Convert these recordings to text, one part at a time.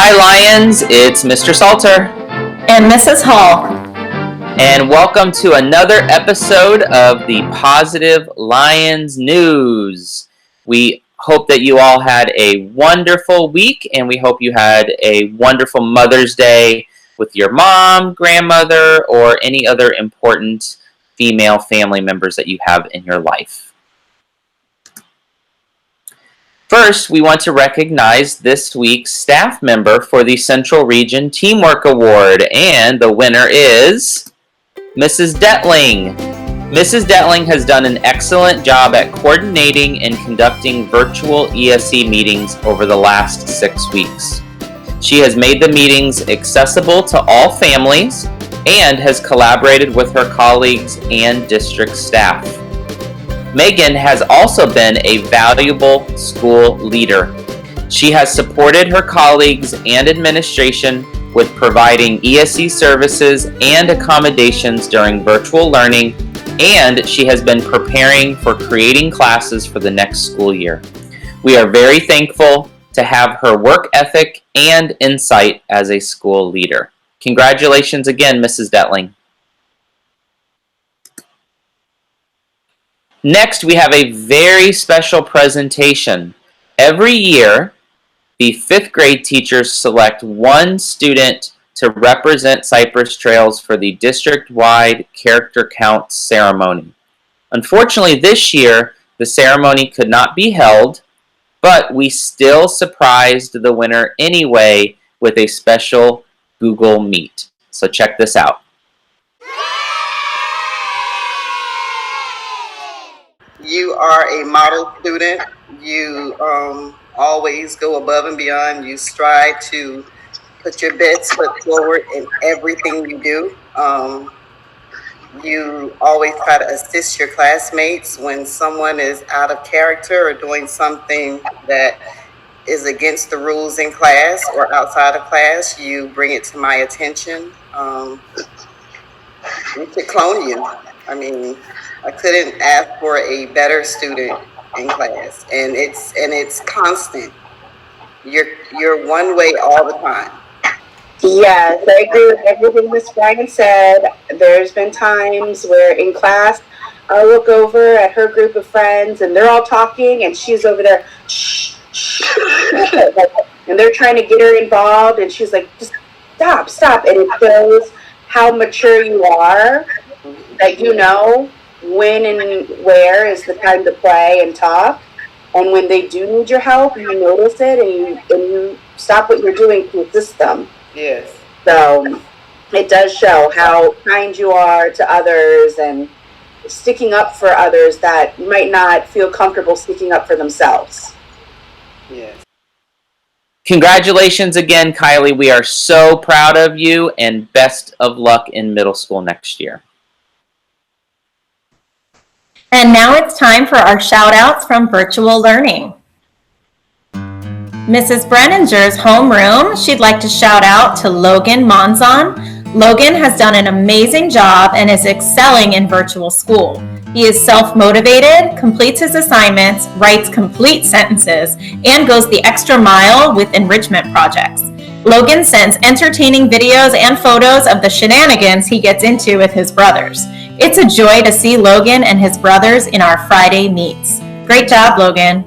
Hi Lions, it's Mr. Salter. And Mrs. Hall. And welcome to another episode of the PAWSitive Lions News. We hope that you all had a wonderful week, and we hope you had a wonderful Mother's Day with your mom, grandmother, or any other important female family members that you have in your life. First, we want to recognize this week's staff member for the Central Region Teamwork Award, and the winner is Mrs. Detling. Mrs. Detling has done an excellent job at coordinating and conducting virtual ESE meetings over the last 6 weeks. She has made the meetings accessible to all families and has collaborated with her colleagues and district staff. Megan has also been a valuable school leader. She has supported her colleagues and administration with providing ESE services and accommodations during virtual learning, and she has been preparing for creating classes for the next school year. We are very thankful to have her work ethic and insight as a school leader. Congratulations again, Mrs. Detling. Next, we have a very special presentation. Every year, the 5th grade teachers select one student to represent Cypress Trails for the district-wide character count ceremony. Unfortunately, this year, the ceremony could not be held, but we still surprised the winner anyway with a special Google Meet. So check this out. You are a model student. You always go above and beyond. You strive to put your best foot forward in everything you do. You always try to assist your classmates when someone is out of character or doing something that is against the rules in class or outside of class. You bring it to my attention. We could clone you. I mean, I couldn't ask for a better student in class, and it's constant. You're one way all the time. Yes, I agree with everything Miss Bryan said. There's been times where in class I'll look over at her group of friends and they're all talking and she's over there, shh, shh, and they're trying to get her involved and she's like, just stop. And it shows how mature you are, that you know when and where is the time to play and talk, and when they do need your help, you notice it and you stop what you're doing to assist them. Yes. So it does show how kind you are to others and sticking up for others that might not feel comfortable sticking up for themselves. Yes. Congratulations again, Kylie. We are so proud of you, and best of luck in middle school next year. And now it's time for our shout-outs from virtual learning. Mrs. Brenninger's homeroom, she'd like to shout out to Logan Monzon. Logan has done an amazing job and is excelling in virtual school. He is self-motivated, completes his assignments, writes complete sentences, and goes the extra mile with enrichment projects. Logan sends entertaining videos and photos of the shenanigans he gets into with his brothers. It's a joy to see Logan and his brothers in our Friday meets. Great job, Logan.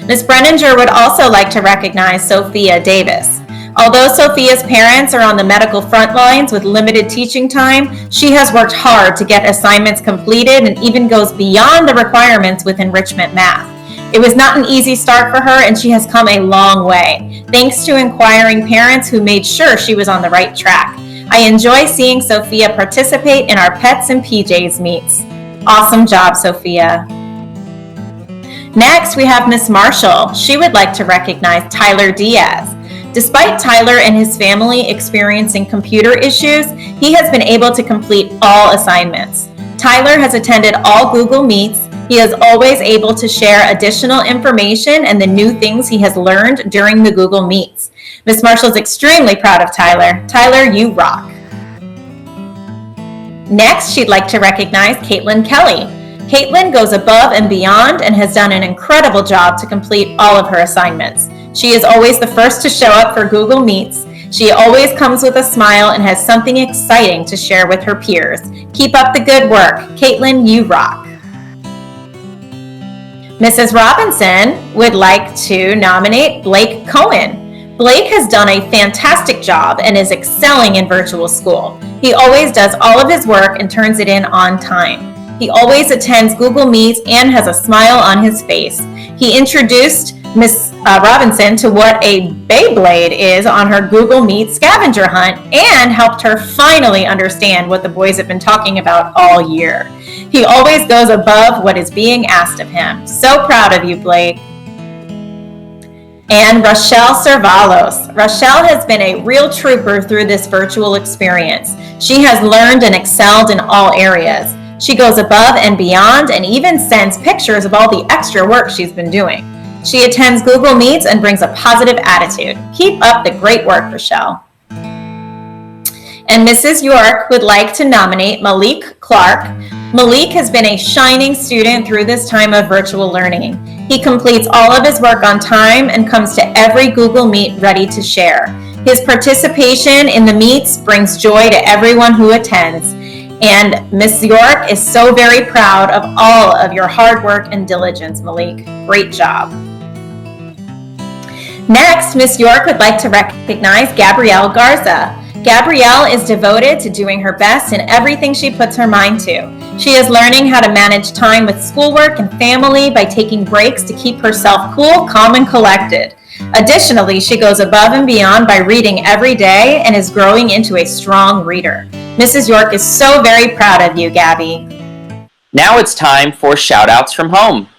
Ms. Brenninger would also like to recognize Sophia Davis. Although Sophia's parents are on the medical front lines with limited teaching time, she has worked hard to get assignments completed and even goes beyond the requirements with enrichment math. It was not an easy start for her, and she has come a long way, thanks to inquiring parents who made sure she was on the right track. I enjoy seeing Sophia participate in our Pets and PJs meets. Awesome job, Sophia. Next, we have Miss Marshall. She would like to recognize Tyler Diaz. Despite Tyler and his family experiencing computer issues, he has been able to complete all assignments. Tyler has attended all Google Meets. He is always able to share additional information and the new things he has learned during the Google Meets. Ms. Marshall is extremely proud of Tyler. Tyler, you rock. Next, she'd like to recognize Caitlin Kelly. Caitlin goes above and beyond and has done an incredible job to complete all of her assignments. She is always the first to show up for Google Meets. She always comes with a smile and has something exciting to share with her peers. Keep up the good work. Caitlin, you rock. Mrs. Robinson would like to nominate Blake Cohen. Blake has done a fantastic job and is excelling in virtual school. He always does all of his work and turns it in on time. He always attends Google Meets and has a smile on his face. He introduced Miss Robinson to what a Beyblade is on her Google Meet scavenger hunt and helped her finally understand what the boys have been talking about all year. He always goes above what is being asked of him. So proud of you, Blake. And Rochelle Cervalos. Rochelle has been a real trooper through this virtual experience. She has learned and excelled in all areas. She goes above and beyond and even sends pictures of all the extra work she's been doing. She attends Google Meets and brings a positive attitude. Keep up the great work, Rochelle. And Mrs. York would like to nominate Malik Clark. Malik has been a shining student through this time of virtual learning. He completes all of his work on time and comes to every Google Meet ready to share. His participation in the meets brings joy to everyone who attends. And Miss York is so very proud of all of your hard work and diligence, Malik. Great job. Next, Miss York would like to recognize Gabrielle Garza. Gabrielle is devoted to doing her best in everything she puts her mind to. She is learning how to manage time with schoolwork and family by taking breaks to keep herself cool, calm, and collected. Additionally, she goes above and beyond by reading every day and is growing into a strong reader. Mrs. York is so very proud of you, Gabby. Now it's time for shout-outs from home.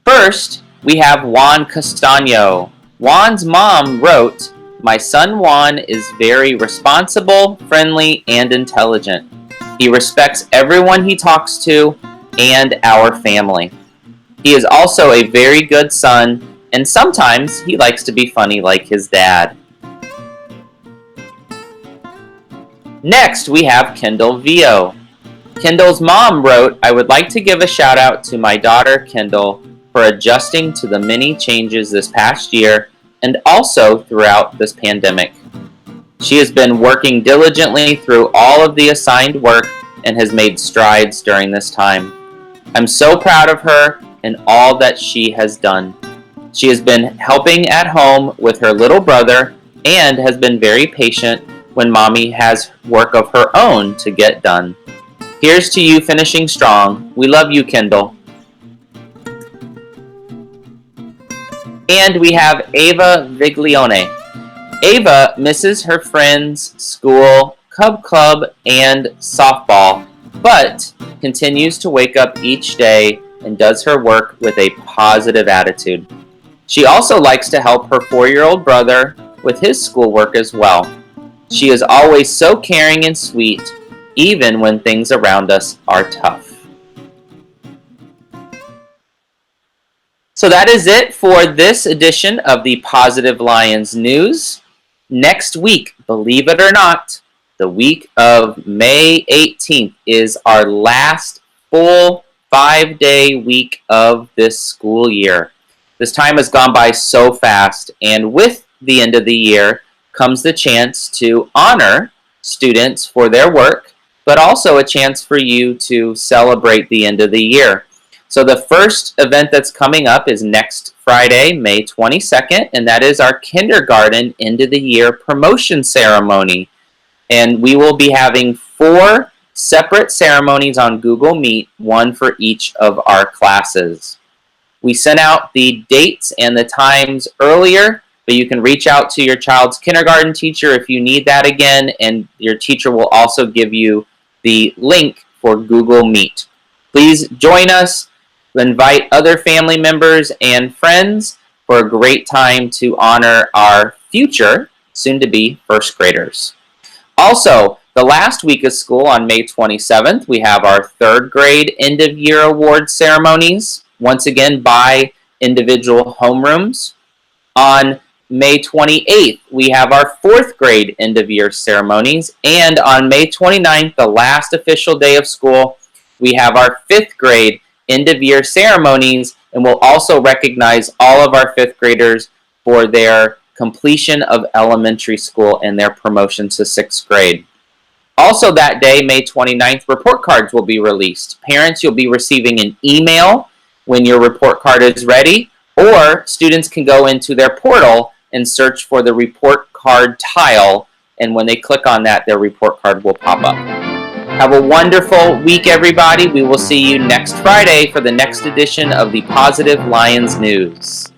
First, we have Juan Castaño. Juan's mom wrote, "My son Juan is very responsible, friendly, and intelligent. He respects everyone he talks to and our family. He is also a very good son, and sometimes he likes to be funny like his dad." Next, we have Kendall Vio. Kendall's mom wrote, "I would like to give a shout out to my daughter Kendall for adjusting to the many changes this past year and also throughout this pandemic. She has been working diligently through all of the assigned work and has made strides during this time. I'm so proud of her and all that she has done. She has been helping at home with her little brother and has been very patient when mommy has work of her own to get done. Here's to you finishing strong. We love you, Kendall." And we have Ava Viglione. Ava misses her friends, school, Cub Club, and softball, but continues to wake up each day and does her work with a positive attitude. She also likes to help her 4-year-old brother with his schoolwork as well. She is always so caring and sweet, even when things around us are tough. So that is it for this edition of the Positive Lions News. Next week, believe it or not, the week of May 18th is our last full 5-day week of this school year. This time has gone by so fast, and with the end of the year comes the chance to honor students for their work, but also a chance for you to celebrate the end of the year. So the first event that's coming up is next Friday, May 22nd, and that is our kindergarten end of the year promotion ceremony. And we will be having 4 separate ceremonies on Google Meet, one for each of our classes. We sent out the dates and the times earlier, but you can reach out to your child's kindergarten teacher if you need that again, and your teacher will also give you the link for Google Meet. Please join us, invite other family members and friends for a great time to honor our future, soon-to-be first graders. Also, the last week of school on May 27th, we have our 3rd grade end-of-year award ceremonies, once again by individual homerooms. On May 28th, we have our 4th grade end-of-year ceremonies, and on May 29th, the last official day of school, we have our 5th grade end-of-year ceremonies And we'll also recognize all of our 5th graders for their completion of elementary school and their promotion to 6th grade. Also that day, May 29th, report cards will be released. Parents, you'll be receiving an email when your report card is ready, or students can go into their portal and search for the report card tile, and when they click on that, their report card will pop up. Have a wonderful week, everybody. We will see you next Friday for the next edition of the PAWSitive Lions News.